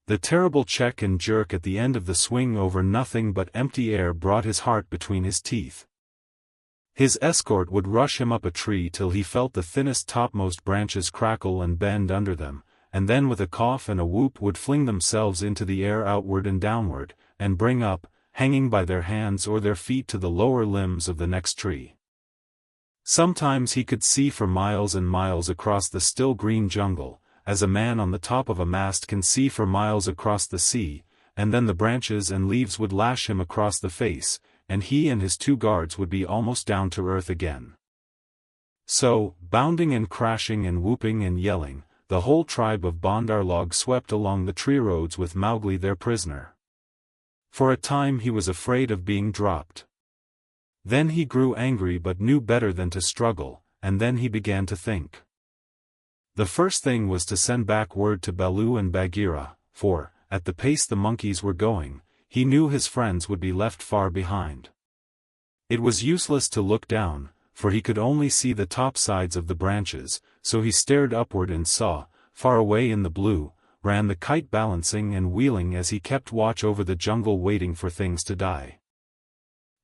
The terrible check and jerk at the end of the swing over nothing but empty air brought his heart between his teeth. His escort would rush him up a tree till he felt the thinnest topmost branches crackle and bend under them, and then with a cough and a whoop would fling themselves into the air outward and downward, and bring up, hanging by their hands or their feet to the lower limbs of the next tree. Sometimes he could see for miles and miles across the still green jungle, as a man on the top of a mast can see for miles across the sea, and then the branches and leaves would lash him across the face, and he and his 2 guards would be almost down to earth again. So, bounding and crashing and whooping and yelling, the whole tribe of Bandarlog swept along the tree roads with Mowgli their prisoner. For a time he was afraid of being dropped. Then he grew angry but knew better than to struggle, and then he began to think. The first thing was to send back word to Baloo and Bagheera, for, at the pace the monkeys were going, he knew his friends would be left far behind. It was useless to look down, for he could only see the top sides of the branches, so he stared upward and saw, far away in the blue, ran the kite balancing and wheeling as he kept watch over the jungle waiting for things to die.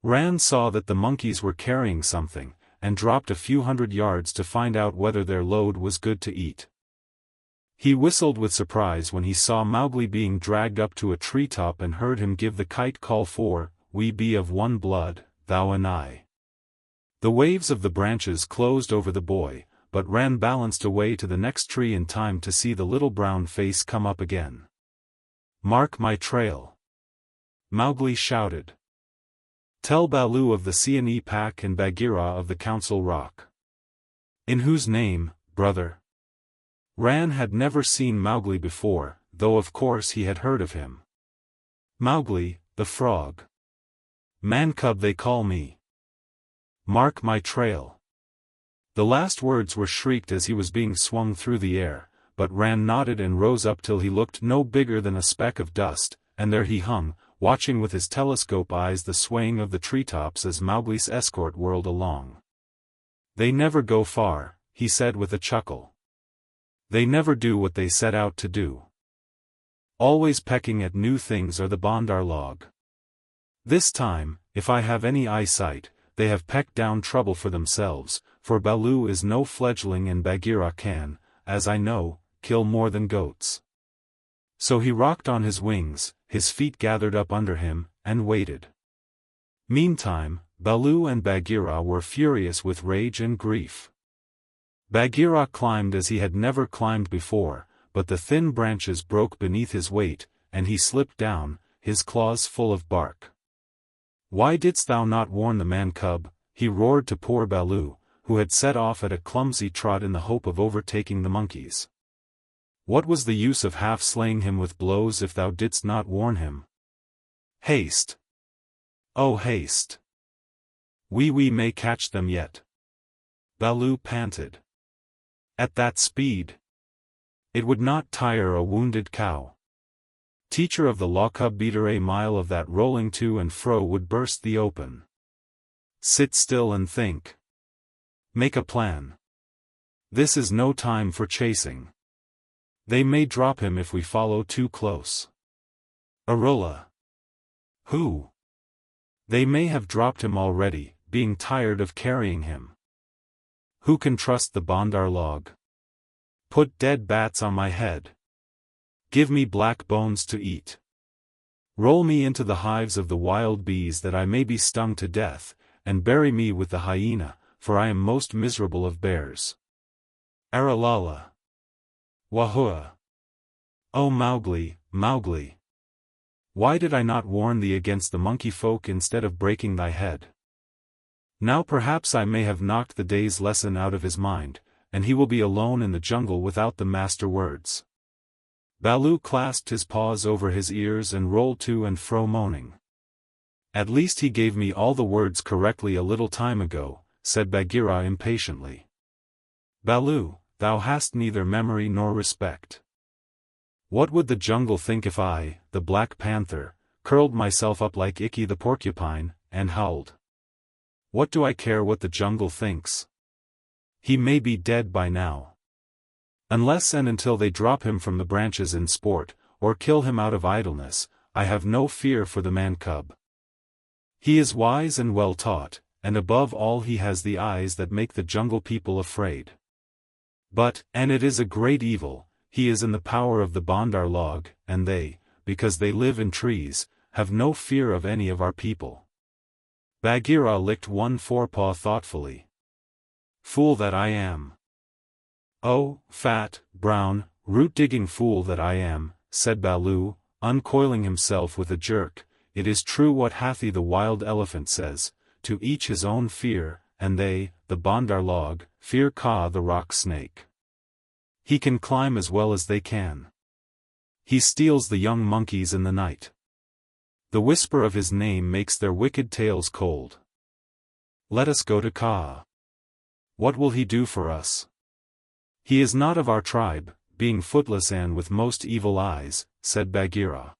Ran saw that the monkeys were carrying something, and dropped a few 100 yards to find out whether their load was good to eat. He whistled with surprise when he saw Mowgli being dragged up to a treetop and heard him give the kite call for, "We be of one blood, thou and I." The waves of the branches closed over the boy, but Ran balanced away to the next tree in time to see the little brown face come up again. "Mark my trail," Mowgli shouted. "Tell Baloo of the Seeonee pack and Bagheera of the Council Rock." "In whose name, brother?" Ran had never seen Mowgli before, though of course he had heard of him. "Mowgli, the frog. Man-cub they call me. Mark my trail." The last words were shrieked as he was being swung through the air, but Ran nodded and rose up till he looked no bigger than a speck of dust, and there he hung, watching with his telescope eyes the swaying of the treetops as Mowgli's escort whirled along. "They never go far," he said with a chuckle. "They never do what they set out to do. Always pecking at new things are the Bandarlog. This time, if I have any eyesight, they have pecked down trouble for themselves, for Baloo is no fledgling and Bagheera can, as I know, kill more than goats." So he rocked on his wings, his feet gathered up under him, and waited. Meantime, Baloo and Bagheera were furious with rage and grief. Bagheera climbed as he had never climbed before, but the thin branches broke beneath his weight, and he slipped down, his claws full of bark. "Why didst thou not warn the man-cub?" he roared to poor Baloo, who had set off at a clumsy trot in the hope of overtaking the monkeys. "What was the use of half-slaying him with blows if thou didst not warn him? Haste! Oh haste! We may catch them yet." Baloo panted. "At that speed? It would not tire a wounded cow. Teacher of the Lawcub beater, a mile of that rolling to and fro would burst the open. Sit still and think. Make a plan. This is no time for chasing. They may drop him if we follow too close." "Arola." "Who?" "They may have dropped him already, being tired of carrying him." "Who can trust the Bandarlog? Put dead bats on my head. Give me black bones to eat. Roll me into the hives of the wild bees that I may be stung to death, and bury me with the hyena, for I am most miserable of bears. Aralala. Wahua! Oh Mowgli, Mowgli! Why did I not warn thee against the monkey folk instead of breaking thy head? Now perhaps I may have knocked the day's lesson out of his mind, and he will be alone in the jungle without the master words." Baloo clasped his paws over his ears and rolled to and fro moaning. "At least he gave me all the words correctly a little time ago," said Bagheera impatiently. "Baloo, thou hast neither memory nor respect. What would the jungle think if I, the Black Panther, curled myself up like Ikki the porcupine, and howled? What do I care what the jungle thinks? He may be dead by now. Unless and until they drop him from the branches in sport, or kill him out of idleness, I have no fear for the man-cub. He is wise and well taught, and above all he has the eyes that make the jungle people afraid. But, and it is a great evil, he is in the power of the Bandar log, and they, because they live in trees, have no fear of any of our people. Bagheera licked one forepaw thoughtfully. Fool that I am. Oh, fat, brown, root-digging fool that I am, said Baloo, uncoiling himself with a jerk. It is true what Hathi the wild elephant says, to each his own fear, and they, the Bandar log, fear Kaa the rock snake. He can climb as well as they can. He steals the young monkeys in the night. The whisper of his name makes their wicked tails cold. Let us go to Kaa. What will he do for us? He is not of our tribe, being footless and with most evil eyes, said Bagheera.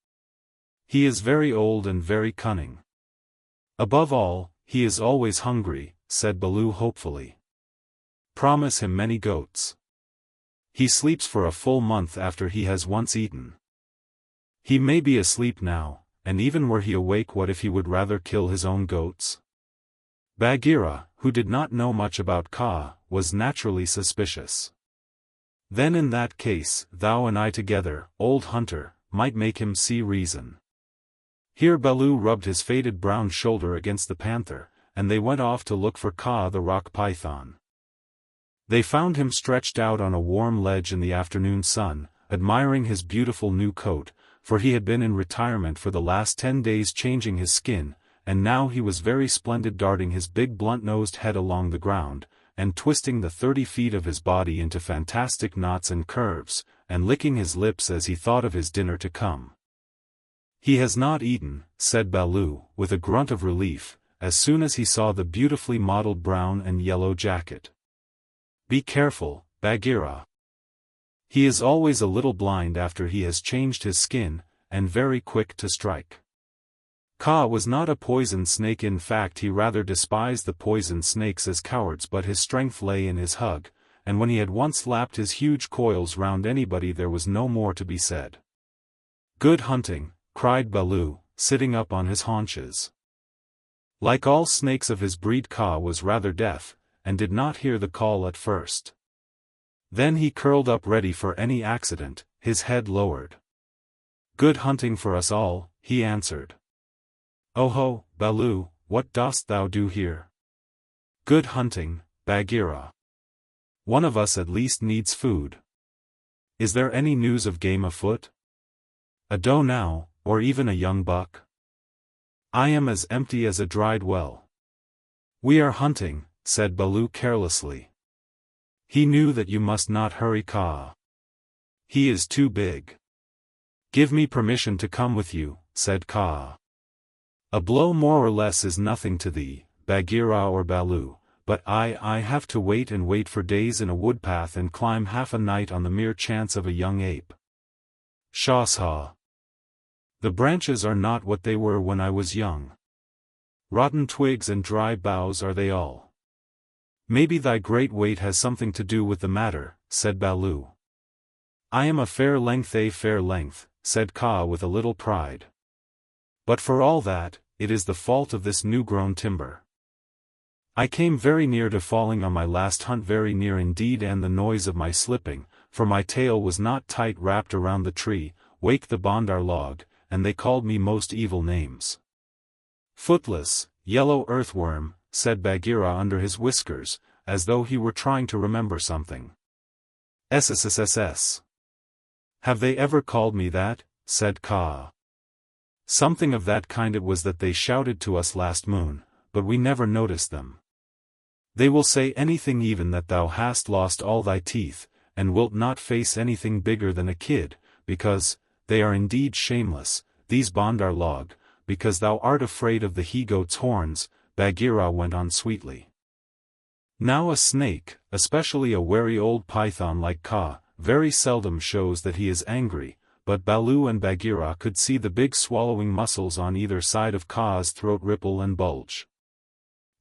He is very old and very cunning. Above all, he is always hungry, said Baloo hopefully. Promise him many goats. He sleeps for a full month after he has once eaten. He may be asleep now, and even were he awake, what if he would rather kill his own goats? Bagheera, who did not know much about Kaa, was naturally suspicious. Then in that case, thou and I together, old hunter, might make him see reason. Here Baloo rubbed his faded brown shoulder against the panther, and they went off to look for Kaa the rock python. They found him stretched out on a warm ledge in the afternoon sun, admiring his beautiful new coat, for he had been in retirement for the last 10 days changing his skin, and now he was very splendid, darting his big blunt-nosed head along the ground, and twisting the 30 feet of his body into fantastic knots and curves, and licking his lips as he thought of his dinner to come. He has not eaten, said Baloo, with a grunt of relief, as soon as he saw the beautifully modeled brown and yellow jacket. Be careful, Bagheera. He is always a little blind after he has changed his skin, and very quick to strike. Kaa was not a poison snake, in fact he rather despised the poison snakes as cowards, but his strength lay in his hug, and when he had once lapped his huge coils round anybody there was no more to be said. Good hunting, cried Baloo, sitting up on his haunches. Like all snakes of his breed, Kaa was rather deaf, and did not hear the call at first. Then he curled up ready for any accident, his head lowered. Good hunting for us all, he answered. Oh-ho, Baloo, what dost thou do here? Good hunting, Bagheera. One of us at least needs food. Is there any news of game afoot? A doe now, or even a young buck? I am as empty as a dried well. We are hunting, said Baloo carelessly. He knew that you must not hurry Kaa. He is too big. Give me permission to come with you, said Kaa. A blow more or less is nothing to thee, Bagheera or Baloo, but I have to wait and wait for days in a woodpath and climb half a night on the mere chance of a young ape. Shaw-saw. The branches are not what they were when I was young. Rotten twigs and dry boughs are they all. Maybe thy great weight has something to do with the matter, said Baloo. I am a fair length, said Kaa with a little pride. But for all that, it is the fault of this new-grown timber. I came very near to falling on my last hunt, very near indeed, and the noise of my slipping, for my tail was not tight wrapped around the tree, waked the Bandar log, and they called me most evil names. Footless, yellow earthworm, said Bagheera under his whiskers, as though he were trying to remember something. SSSSS. Have they ever called me that? Said Kaa. Something of that kind it was that they shouted to us last moon, but we never noticed them. They will say anything, even that thou hast lost all thy teeth, and wilt not face anything bigger than a kid, because, they are indeed shameless, these Bandar log, because thou art afraid of the he-goat's horns, Bagheera went on sweetly. Now a snake, especially a wary old python like Kaa, very seldom shows that he is angry, but Baloo and Bagheera could see the big swallowing muscles on either side of Kaa's throat ripple and bulge.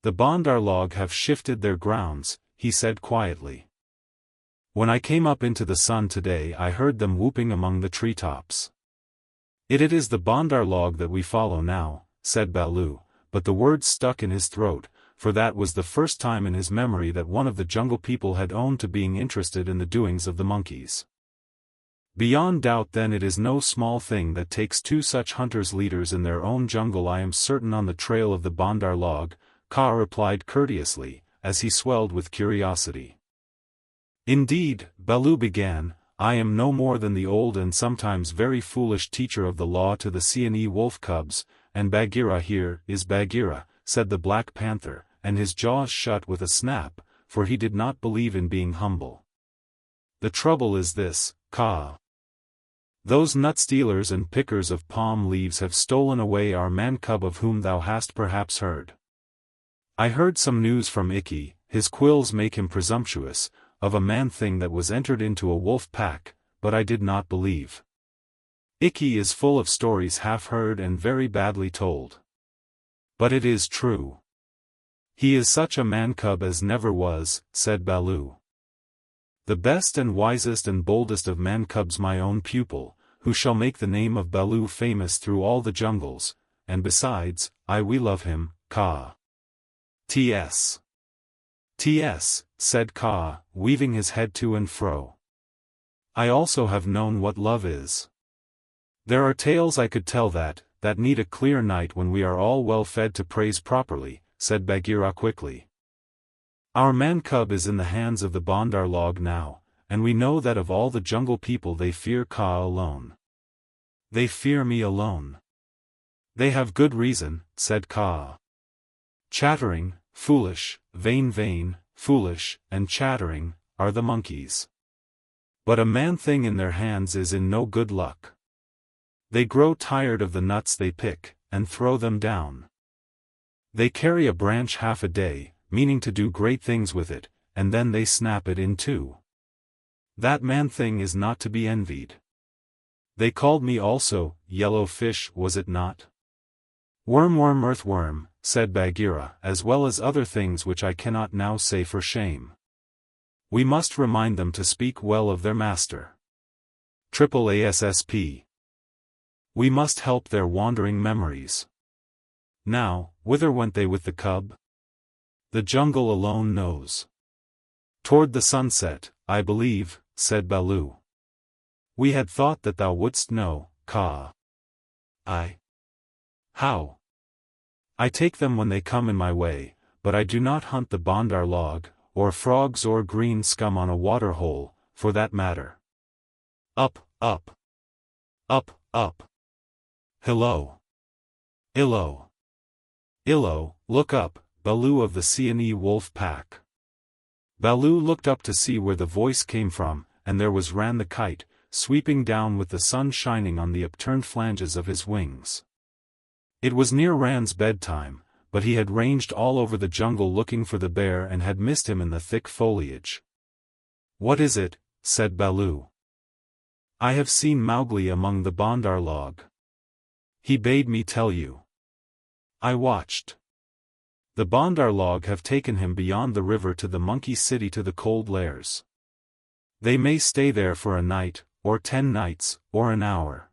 The Bandar log have shifted their grounds, he said quietly. When I came up into the sun today I heard them whooping among the treetops. It is the Bandar log that we follow now, said Baloo, but the words stuck in his throat, for that was the first time in his memory that one of the jungle people had owned to being interested in the doings of the monkeys. Beyond doubt then it is no small thing that takes two such hunters leaders in their own jungle. I am certain on the trail of the Bandar log, Kaa replied courteously, as he swelled with curiosity. Indeed, Baloo began, I am no more than the old and sometimes very foolish teacher of the law to the Seeonee wolf cubs, and Bagheera here is Bagheera, said the Black Panther, and his jaws shut with a snap, for he did not believe in being humble. The trouble is this, Kaa. Those nut-stealers and pickers of palm leaves have stolen away our man-cub of whom thou hast perhaps heard. I heard some news from Ikki, his quills make him presumptuous, of a man-thing that was entered into a wolf pack, but I did not believe. Ikki is full of stories half-heard and very badly told. But it is true. He is such a man-cub as never was, said Baloo. The best and wisest and boldest of man-cubs, my own pupil, who shall make the name of Baloo famous through all the jungles, and besides, we love him, Kaa. T.S. T.S., said Kaa, weaving his head to and fro. I also have known what love is. There are tales I could tell that need a clear night when we are all well fed to praise properly, said Bagheera quickly. Our man-cub is in the hands of the Bandar log now, and we know that of all the jungle people they fear Kaa alone. They fear me alone. They have good reason, said Kaa. Chattering, foolish, vain, foolish, and chattering, are the monkeys. But a man-thing in their hands is in no good luck. They grow tired of the nuts they pick, and throw them down. They carry a branch half a day, meaning to do great things with it, and then they snap it in two. That man-thing is not to be envied. They called me also, Yellow Fish, was it not? Worm, earthworm, said Bagheera, as well as other things which I cannot now say for shame. We must remind them to speak well of their master. AASSP. We must help their wandering memories. Now, whither went they with the cub? The jungle alone knows. Toward the sunset, I believe, said Baloo. We had thought that thou wouldst know, Kaa. How? I take them when they come in my way, but I do not hunt the Bandar log, or frogs or green scum on a water hole, for that matter. Up, up. Up, up. Hello. Illo. Illo, look up, Baloo of the Seeonee wolf pack. Baloo looked up to see where the voice came from, and there was Ran the kite, sweeping down with the sun shining on the upturned flanges of his wings. It was near Ran's bedtime, but he had ranged all over the jungle looking for the bear and had missed him in the thick foliage. What is it? Said Baloo. I have seen Mowgli among the Bandar log. He bade me tell you. I watched. The Bandar log have taken him beyond the river to the monkey city, to the cold lairs. They may stay there for a night, or 10 nights, or an hour.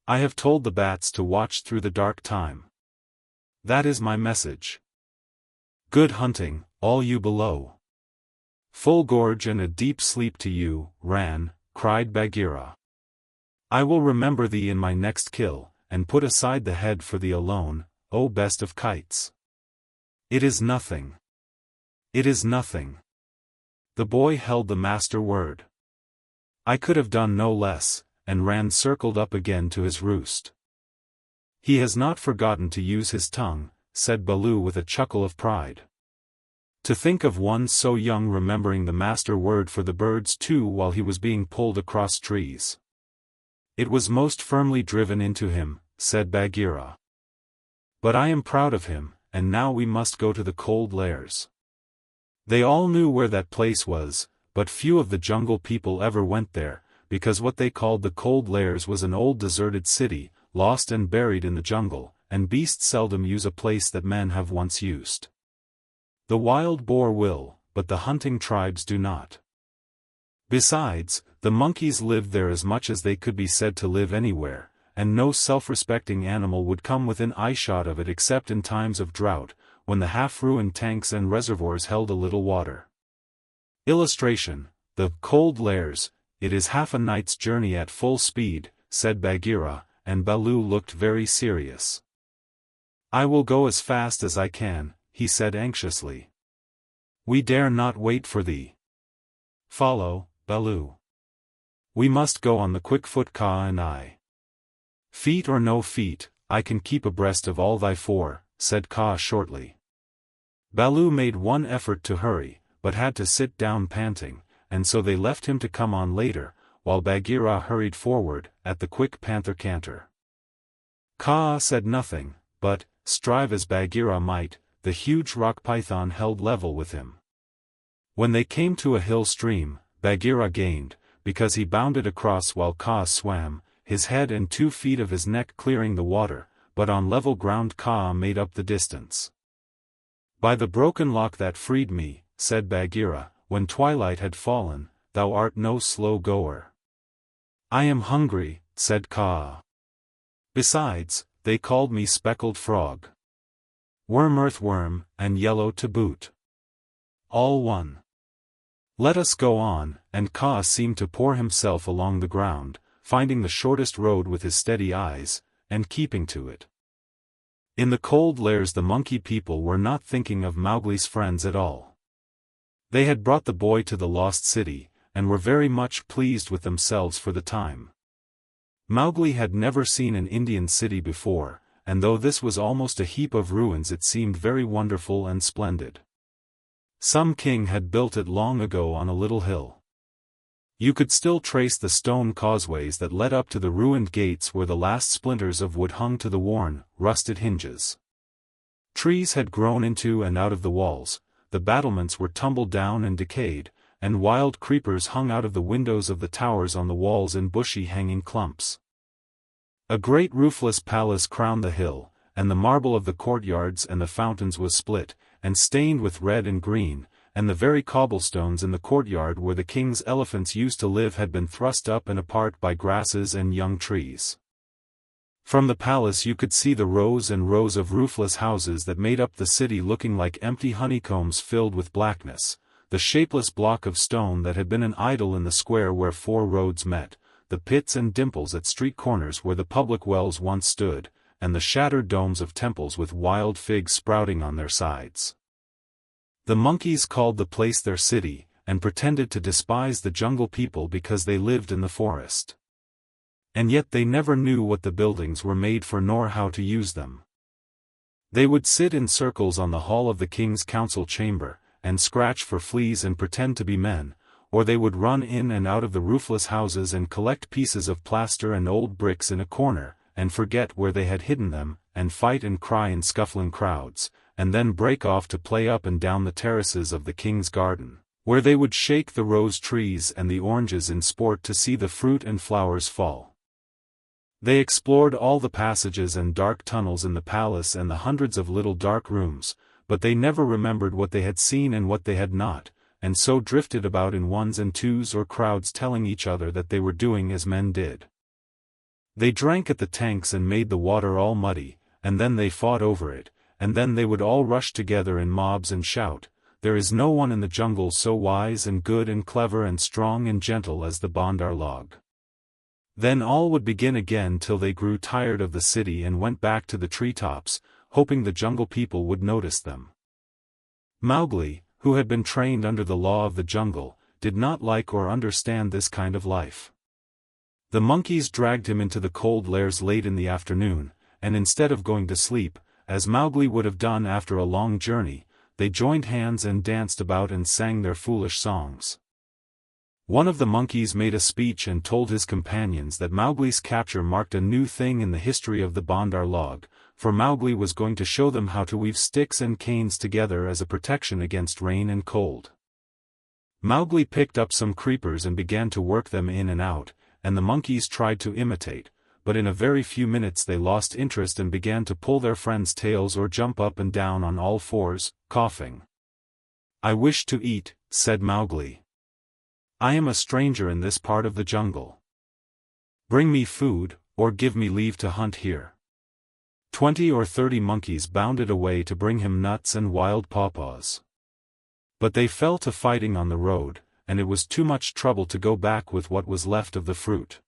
I have told the bats to watch through the dark time. That is my message. Good hunting, all you below. Full gorge and a deep sleep to you, Ran, cried Bagheera. I will remember thee in my next kill, and put aside the head for thee alone, O best of kites. It is nothing. It is nothing. The boy held the master word. I could have done no less, and Ran circled up again to his roost. He has not forgotten to use his tongue, said Baloo with a chuckle of pride. To think of one so young remembering the master word for the birds too while he was being pulled across trees. It was most firmly driven into him, said Bagheera. But I am proud of him, and now we must go to the cold lairs. They all knew where that place was, but few of the jungle people ever went there, because what they called the cold lairs was an old deserted city, lost and buried in the jungle, and beasts seldom use a place that men have once used. The wild boar will, but the hunting tribes do not. Besides, the monkeys lived there as much as they could be said to live anywhere, and no self-respecting animal would come within eyeshot of it except in times of drought, when the half-ruined tanks and reservoirs held a little water. Illustration: the cold lairs. It is half a night's journey at full speed, said Bagheera, and Baloo looked very serious. I will go as fast as I can, he said anxiously. We dare not wait for thee. Follow, Baloo. We must go on the quick foot, Kaa and I. Feet or no feet, I can keep abreast of all thy four, said Kaa shortly. Baloo made one effort to hurry, but had to sit down panting, and so they left him to come on later, while Bagheera hurried forward, at the quick panther canter. Kaa said nothing, but, strive as Bagheera might, the huge rock python held level with him. When they came to a hill stream, Bagheera gained, because he bounded across while Kaa swam, his head and 2 feet of his neck clearing the water, but on level ground Kaa made up the distance. By the broken lock that freed me, said Bagheera, when twilight had fallen, thou art no slow goer. I am hungry, said Kaa. Besides, they called me Speckled Frog. Worm Earthworm, and Yellow to boot. All one. Let us go on, and Kaa seemed to pour himself along the ground, finding the shortest road with his steady eyes, and keeping to it. In the cold lairs the monkey people were not thinking of Mowgli's friends at all. They had brought the boy to the lost city, and were very much pleased with themselves for the time. Mowgli had never seen an Indian city before, and though this was almost a heap of ruins it seemed very wonderful and splendid. Some king had built it long ago on a little hill. You could still trace the stone causeways that led up to the ruined gates where the last splinters of wood hung to the worn, rusted hinges. Trees had grown into and out of the walls, the battlements were tumbled down and decayed, and wild creepers hung out of the windows of the towers on the walls in bushy hanging clumps. A great roofless palace crowned the hill, and the marble of the courtyards and the fountains was split, and stained with red and green, and the very cobblestones in the courtyard where the king's elephants used to live had been thrust up and apart by grasses and young trees. From the palace you could see the rows and rows of roofless houses that made up the city looking like empty honeycombs filled with blackness, the shapeless block of stone that had been an idol in the square where 4 roads met, the pits and dimples at street corners where the public wells once stood, and the shattered domes of temples with wild figs sprouting on their sides. The monkeys called the place their city, and pretended to despise the jungle people because they lived in the forest. And yet they never knew what the buildings were made for nor how to use them. They would sit in circles on the hall of the king's council chamber, and scratch for fleas and pretend to be men, or they would run in and out of the roofless houses and collect pieces of plaster and old bricks in a corner, and forget where they had hidden them, and fight and cry in scuffling crowds, and then break off to play up and down the terraces of the king's garden, where they would shake the rose trees and the oranges in sport to see the fruit and flowers fall. They explored all the passages and dark tunnels in the palace and the hundreds of little dark rooms, but they never remembered what they had seen and what they had not, and so drifted about in ones and twos or crowds telling each other that they were doing as men did. They drank at the tanks and made the water all muddy, and then they fought over it, and then they would all rush together in mobs and shout, "There is no one in the jungle so wise and good and clever and strong and gentle as the Bandar log." Then all would begin again till they grew tired of the city and went back to the treetops, hoping the jungle people would notice them. Mowgli, who had been trained under the law of the jungle, did not like or understand this kind of life. The monkeys dragged him into the cold lairs late in the afternoon, and instead of going to sleep, as Mowgli would have done after a long journey, they joined hands and danced about and sang their foolish songs. One of the monkeys made a speech and told his companions that Mowgli's capture marked a new thing in the history of the Bandar log, for Mowgli was going to show them how to weave sticks and canes together as a protection against rain and cold. Mowgli picked up some creepers and began to work them in and out, and the monkeys tried to imitate, but in a very few minutes they lost interest and began to pull their friends' tails or jump up and down on all fours, coughing. "I wish to eat," said Mowgli. "I am a stranger in this part of the jungle. Bring me food, or give me leave to hunt here." 20 or 30 monkeys bounded away to bring him nuts and wild pawpaws. But they fell to fighting on the road, and it was too much trouble to go back with what was left of the fruit.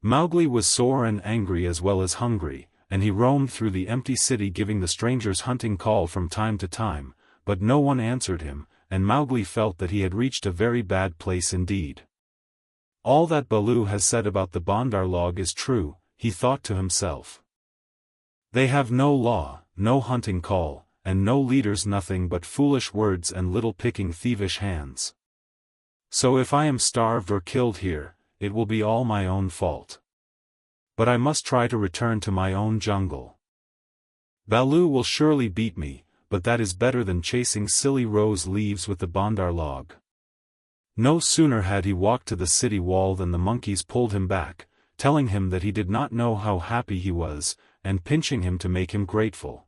Mowgli was sore and angry as well as hungry, and he roamed through the empty city giving the strangers hunting call from time to time, but no one answered him, and Mowgli felt that he had reached a very bad place indeed. "All that Baloo has said about the Bandar log is true," he thought to himself. "They have no law, no hunting call, and no leaders, nothing but foolish words and little picking thievish hands. So if I am starved or killed here, it will be all my own fault. But I must try to return to my own jungle. Baloo will surely beat me, but that is better than chasing silly rose leaves with the Bandar log." No sooner had he walked to the city wall than the monkeys pulled him back, telling him that he did not know how happy he was, and pinching him to make him grateful.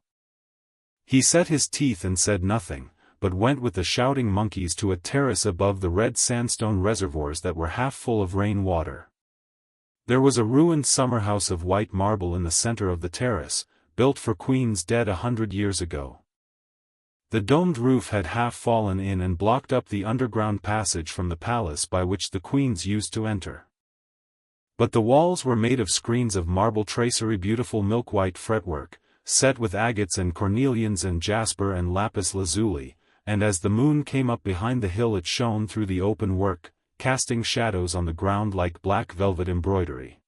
He set his teeth and said nothing, but went with the shouting monkeys to a terrace above the red sandstone reservoirs that were half full of rain water. There was a ruined summer house of white marble in the center of the terrace, built for queens dead 100 years ago. The domed roof had half fallen in and blocked up the underground passage from the palace by which the queens used to enter. But the walls were made of screens of marble tracery, beautiful milk-white fretwork, set with agates and cornelians and jasper and lapis lazuli, and as the moon came up behind the hill it shone through the open work, casting shadows on the ground like black velvet embroidery.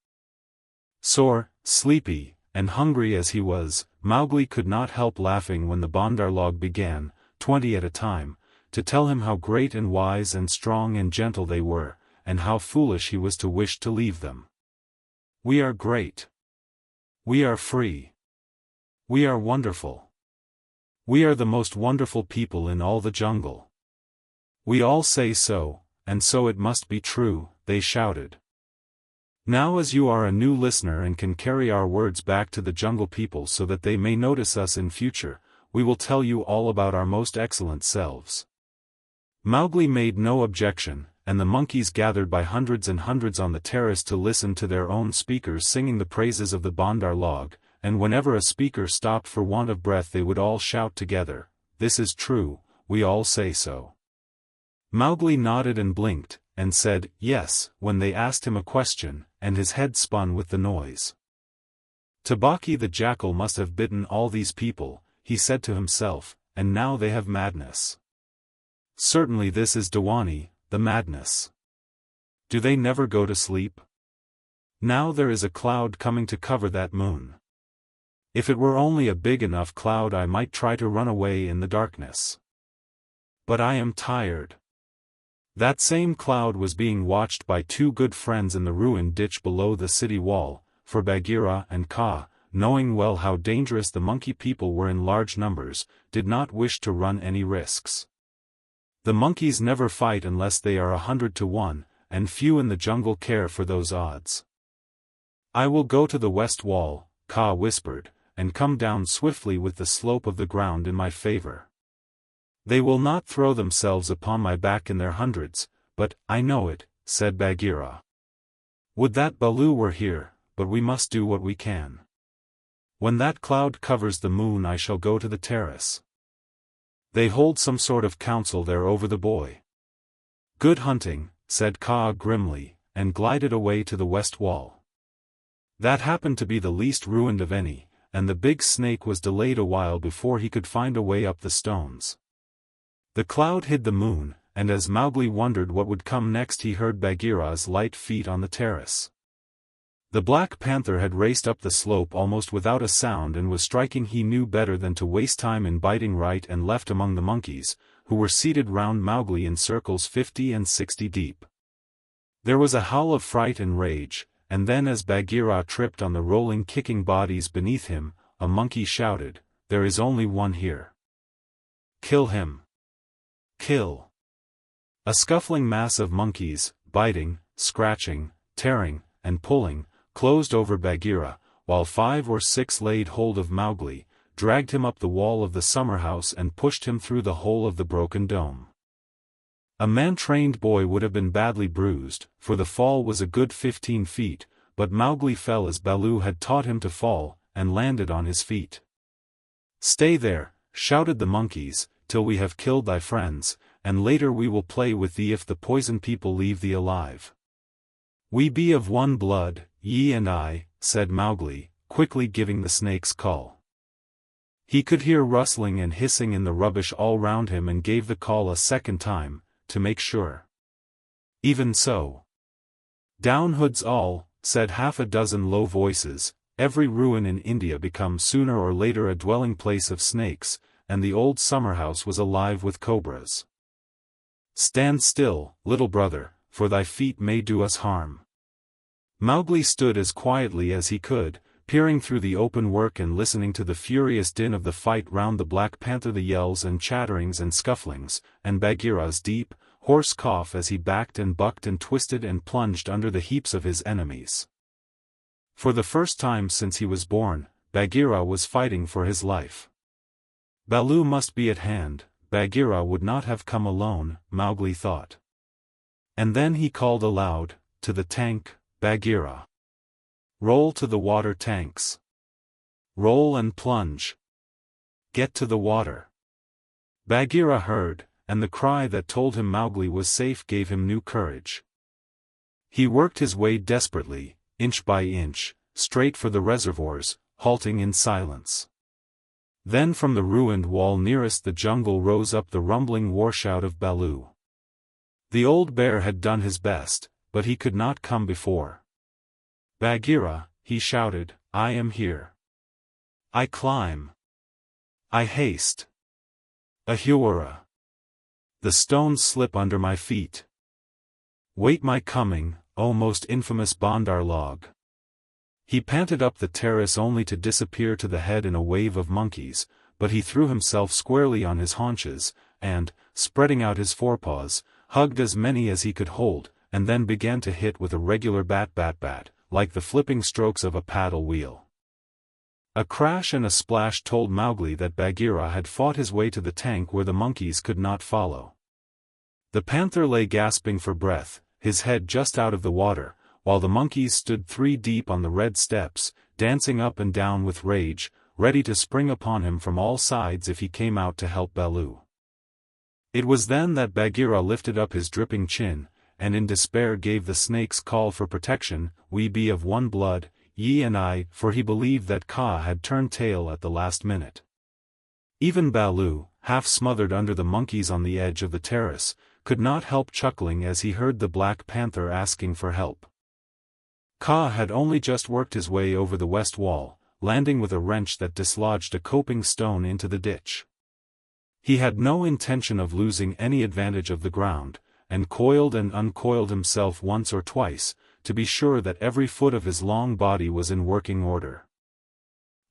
Sore, sleepy, and hungry as he was, Mowgli could not help laughing when the Bandar log began, 20 at a time, to tell him how great and wise and strong and gentle they were, and how foolish he was to wish to leave them. "We are great. We are free. We are wonderful. We are the most wonderful people in all the jungle. We all say so, and so it must be true," they shouted. "Now as you are a new listener and can carry our words back to the jungle people so that they may notice us in future, we will tell you all about our most excellent selves." Mowgli made no objection, and the monkeys gathered by hundreds and hundreds on the terrace to listen to their own speakers singing the praises of the Bandar log, and whenever a speaker stopped for want of breath they would all shout together, "This is true, we all say so." Mowgli nodded and blinked, and said, "Yes," when they asked him a question, and his head spun with the noise. "Tabaki the jackal must have bitten all these people," he said to himself, "and now they have madness. Certainly this is Dewani, the madness. Do they never go to sleep? Now there is a cloud coming to cover that moon. If it were only a big enough cloud I might try to run away in the darkness. But I am tired." That same cloud was being watched by two good friends in the ruined ditch below the city wall, for Bagheera and Kaa, knowing well how dangerous the monkey people were in large numbers, did not wish to run any risks. The monkeys never fight unless they are 100 to 1, and few in the jungle care for those odds. "I will go to the west wall," Kaa whispered, "and come down swiftly with the slope of the ground in my favor. They will not throw themselves upon my back in their hundreds, but, I know it," said Bagheera. "Would that Baloo were here, but we must do what we can. When that cloud covers the moon I shall go to the terrace. They hold some sort of council there over the boy." "Good hunting," said Kaa grimly, and glided away to the west wall. That happened to be the least ruined of any, and the big snake was delayed a while before he could find a way up the stones. The cloud hid the moon, and as Mowgli wondered what would come next he heard Bagheera's light feet on the terrace. The Black Panther had raced up the slope almost without a sound and was striking. He knew better than to waste time in biting right and left among the monkeys, who were seated round Mowgli in circles 50 and 60 deep. There was a howl of fright and rage, and then as Bagheera tripped on the rolling kicking bodies beneath him, a monkey shouted, "There is only one here. Kill him! Kill!" A scuffling mass of monkeys, biting, scratching, tearing, and pulling, closed over Bagheera, while 5 or 6 laid hold of Mowgli, dragged him up the wall of the summer house and pushed him through the hole of the broken dome. A man-trained boy would have been badly bruised, for the fall was a good 15 feet, but Mowgli fell as Baloo had taught him to fall, and landed on his feet. "Stay there," shouted the monkeys, "till we have killed thy friends, and later we will play with thee if the Poison People leave thee alive." "We be of one blood, ye and I," said Mowgli, quickly giving the snake's call. He could hear rustling and hissing in the rubbish all round him and gave the call a second time, to make sure. "Even so." "Down hoods all," said half a dozen low voices. Every ruin in India becomes sooner or later a dwelling place of snakes, and the old summer house was alive with cobras. "Stand still, little brother, for thy feet may do us harm." Mowgli stood as quietly as he could, peering through the open work and listening to the furious din of the fight round the Black Panther, the yells and chatterings and scufflings, and Bagheera's deep, hoarse cough as he backed and bucked and twisted and plunged under the heaps of his enemies. For the first time since he was born, Bagheera was fighting for his life. Baloo must be at hand. Bagheera would not have come alone, Mowgli thought. And then he called aloud, "To the tank, Bagheera. Roll to the water tanks. Roll and plunge. Get to the water." Bagheera heard, and the cry that told him Mowgli was safe gave him new courage. He worked his way desperately, inch by inch, straight for the reservoirs, halting in silence. Then from the ruined wall nearest the jungle rose up the rumbling war-shout of Baloo. The old bear had done his best, but he could not come before. "Bagheera," he shouted, "I am here. I climb. I haste. Ahura. The stones slip under my feet. Wait my coming, O most infamous Bandar log." He panted up the terrace only to disappear to the head in a wave of monkeys, but he threw himself squarely on his haunches, and, spreading out his forepaws, hugged as many as he could hold, and then began to hit with a regular bat-bat-bat, like the flipping strokes of a paddle wheel. A crash and a splash told Mowgli that Bagheera had fought his way to the tank where the monkeys could not follow. The panther lay gasping for breath, his head just out of the water, while the monkeys stood 3 deep on the red steps, dancing up and down with rage, ready to spring upon him from all sides if he came out to help Baloo. It was then that Bagheera lifted up his dripping chin, and in despair gave the snake's call for protection, "We be of one blood, ye and I," for he believed that Kaa had turned tail at the last minute. Even Baloo, half smothered under the monkeys on the edge of the terrace, could not help chuckling as he heard the Black Panther asking for help. Kaa had only just worked his way over the west wall, landing with a wrench that dislodged a coping stone into the ditch. He had no intention of losing any advantage of the ground, and coiled and uncoiled himself once or twice, to be sure that every foot of his long body was in working order.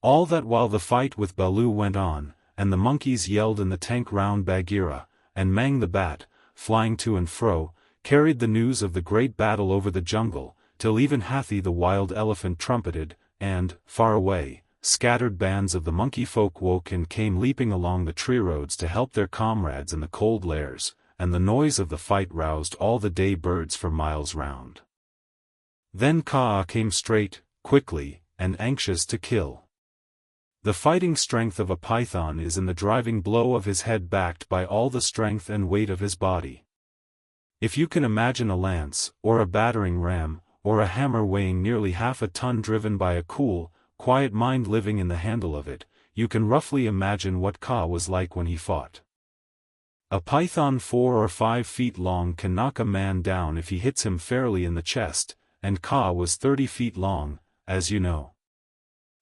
All that while the fight with Baloo went on, and the monkeys yelled in the tank round Bagheera, and Mang the Bat, flying to and fro, carried the news of the great battle over the jungle, till even Hathi the wild elephant trumpeted, and, far away, scattered bands of the monkey folk woke and came leaping along the tree roads to help their comrades in the cold lairs, and the noise of the fight roused all the day birds for miles round. Then Kaa came straight, quickly, and anxious to kill. The fighting strength of a python is in the driving blow of his head backed by all the strength and weight of his body. If you can imagine a lance, or a battering ram, or a hammer weighing nearly half a ton driven by a cool, quiet mind living in the handle of it, you can roughly imagine what Kaa was like when he fought. A python 4 or 5 feet long can knock a man down if he hits him fairly in the chest, and Kaa was 30 feet long, as you know.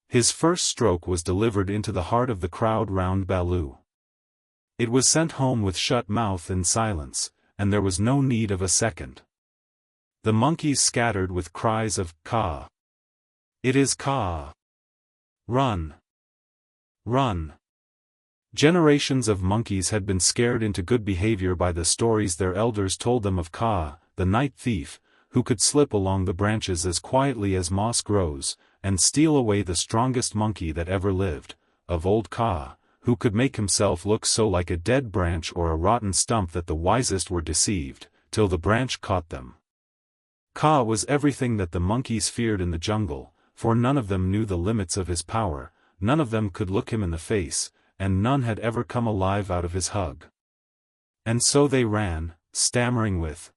His first stroke was delivered into the heart of the crowd round Baloo. It was sent home with shut mouth and silence, and there was no need of a second. The monkeys scattered with cries of "Kaa! It is Kaa! Run! Run!" Generations of monkeys had been scared into good behavior by the stories their elders told them of Kaa, the night thief, who could slip along the branches as quietly as moss grows, and steal away the strongest monkey that ever lived, of old Kaa, who could make himself look so like a dead branch or a rotten stump that the wisest were deceived, till the branch caught them. Kaa was everything that the monkeys feared in the jungle, for none of them knew the limits of his power, none of them could look him in the face, and none had ever come alive out of his hug. And so they ran, stammering with